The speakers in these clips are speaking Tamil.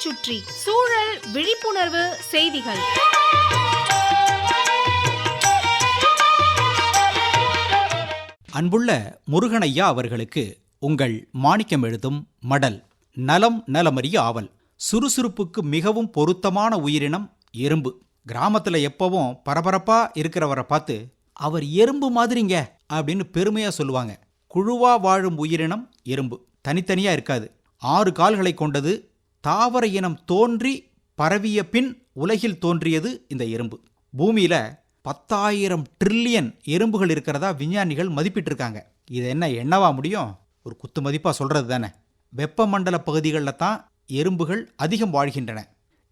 சுற்றி சூழல் விழிப்புணர்வு செய்திகள். அன்புள்ள முருகனையா அவர்களுக்கு உங்கள் மாணிக்கம் எழுதும் மடல். நலம் நலமறிய ஆவல். சுறுசுறுப்புக்கு மிகவும் பொருத்தமான உயிரினம் எறும்பு. கிராமத்துல எப்பவும் பரபரப்பா இருக்கிறவரை பார்த்து அவர் எறும்பு மாதிரிங்க அப்படின்னு பெருமையா சொல்லுவாங்க. குழுவா வாழும் உயிரினம் எறும்பு. தனித்தனியா இருக்காது. 6 கால்களை கொண்டது. தாவர இனம் தோன்றி பரவிய பின் உலகில் தோன்றியது இந்த எறும்பு. பூமியில 10,000 ட்ரில்லியன் எறும்புகள் இருக்கிறதா விஞ்ஞானிகள் மதிப்பிட்டிருக்காங்க. இது என்ன எண்ணவா முடியும்? ஒரு குத்து மதிப்பா சொல்றது தானே. வெப்பமண்டல பகுதிகளில் தான் எறும்புகள் அதிகம் வாழ்கின்றன.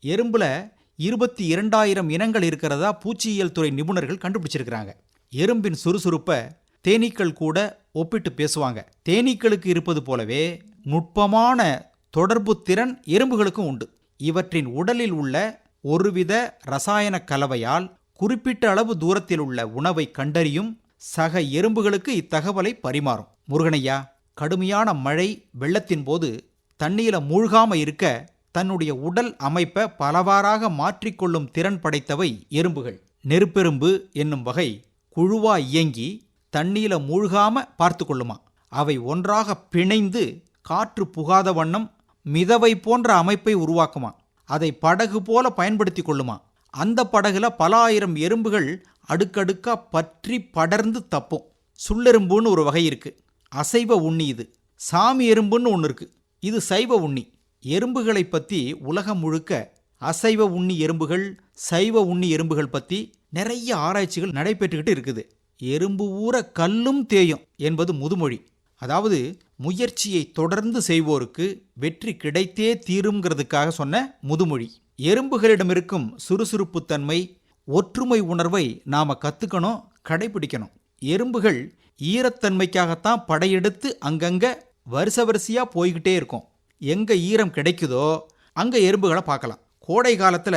எறும்புல 22,000 இனங்கள் இருக்கிறதா பூச்சியியல் துறை நிபுணர்கள் கண்டுபிடிச்சிருக்கிறாங்க. எறும்பின் சுறுசுறுப்பை தேனீக்கள் கூட ஒப்பிட்டு பேசுவாங்க. தேனீக்களுக்கு இருப்பது போலவே நுட்பமான தொடர்பு திறன் எறும்புகளுக்கும் உண்டு. இவற்றின் உடலில் உள்ள ஒருவித ரசாயன கலவையால் குறிப்பிட்ட அளவு தூரத்தில் உள்ள உணவை கண்டறியும் சக எறும்புகளுக்கு இத்தகவலை பரிமாறும். முருகனையா, கடுமையான மழை வெள்ளத்தின் போது தண்ணீர மூழ்காம இருக்க தன்னுடைய உடல் அமைப்பை பலவாறாக மாற்றிக்கொள்ளும் திறன் படைத்தவை எறும்புகள். நெருப்பெரும்பு என்னும் வகை குழுவா இயங்கி தண்ணீர மூழ்காம பார்த்து கொள்ளுமா. அவை ஒன்றாக பிணைந்து காற்று புகாத வண்ணம் மிதவை போன்ற அமைப்பை உருவாக்குமா. அதை படகு போல பயன்படுத்தி கொள்ளுமா. அந்த படகுல பல ஆயிரம் எறும்புகள் அடுக்கடுக்கா பற்றி படர்ந்து தப்பும். சுள்ளெரும்புன்னு ஒரு வகை இருக்கு. அசைவ உண்ணி இது. சாமி எறும்புன்னு ஒன்று இருக்கு. இது சைவ உண்ணி. எறும்புகளை பற்றி உலகம் முழுக்க அசைவ உண்ணி எறும்புகள், சைவ உண்ணி எறும்புகள் பற்றி நிறைய ஆராய்ச்சிகள் நடைபெற்றுக்கிட்டு இருக்குது. எறும்பு ஊற கல்லும் தேயும் என்பது முதுமொழி. அதாவது முயற்சியை தொடர்ந்து செய்வோருக்கு வெற்றி கிடைத்தே தீருங்கிறதுக்காக சொன்ன முதுமொழி. எறும்புகளிடம் இருக்கும் சுறுசுறுப்புத்தன்மை, ஒற்றுமை உணர்வை நாம கத்துக்கணும், கடைபிடிக்கணும். எறும்புகள் ஈரத்தன்மைக்காகத்தான் படையெடுத்து அங்கங்க வரிசையா போய்கிட்டே இருக்கும். எங்க ஈரம் கிடைக்குதோ அங்க எறும்புகளை பார்க்கலாம். கோடை காலத்துல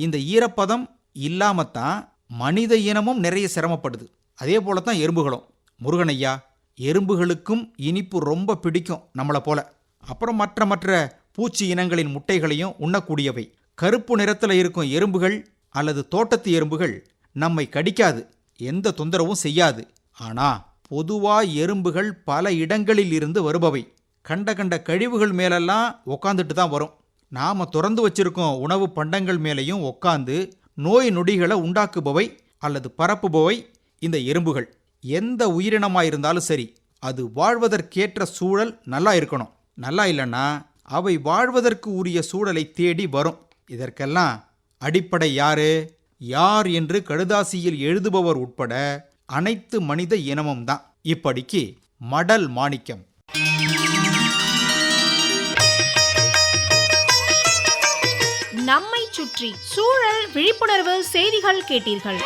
இந்த ஈரப்பதம் இல்லாமத்தான் மனித இனமும் நிறைய சிரமப்படுது. அதே போலத்தான் எறும்புகளும். முருகனையா, எறும்புகளுக்கும் இனிப்பு ரொம்ப பிடிக்கும் நம்மளை போல. அப்புறம் மற்ற பூச்சி இனங்களின் முட்டைகளையும் உண்ணக்கூடியவை. கருப்பு நிறத்தில் இருக்கும் எறும்புகள் அல்லது தோட்டத்து எறும்புகள் நம்மை கடிக்காது, எந்த தொந்தரவும் செய்யாது. ஆனா பொதுவா எறும்புகள் பல இடங்களில் இருந்து வருபவை. கண்ட கழிவுகள் மேலெல்லாம் உக்காந்துட்டு தான் வரும். நாம திறந்து வச்சிருக்கோம் உணவு பண்டங்கள் மேலேயும் உக்காந்து நோய் நொடிகளை உண்டாக்குபவை அல்லது பரப்புபவை இந்த எறும்புகள். எந்த உயிரினமாயிருந்தாலும் சரி, அது வாழ்வதற்கேற்ற சூழல் நல்லா இருக்கணும். நல்லா இல்லைன்னா அவை வாழ்வதற்கு உரிய சூழலை தேடி வரும். இதற்கெல்லாம் அடிப்படை யார் என்று கடுதாசியில் எழுதுபவர் உட்பட அனைத்து மனித இனமும் தான். இப்படிக்கு மடல் மாணிக்கம். நம்மை சுற்றி சூழல் விழிப்புணர்வு செய்திகள் கேட்டீர்கள்.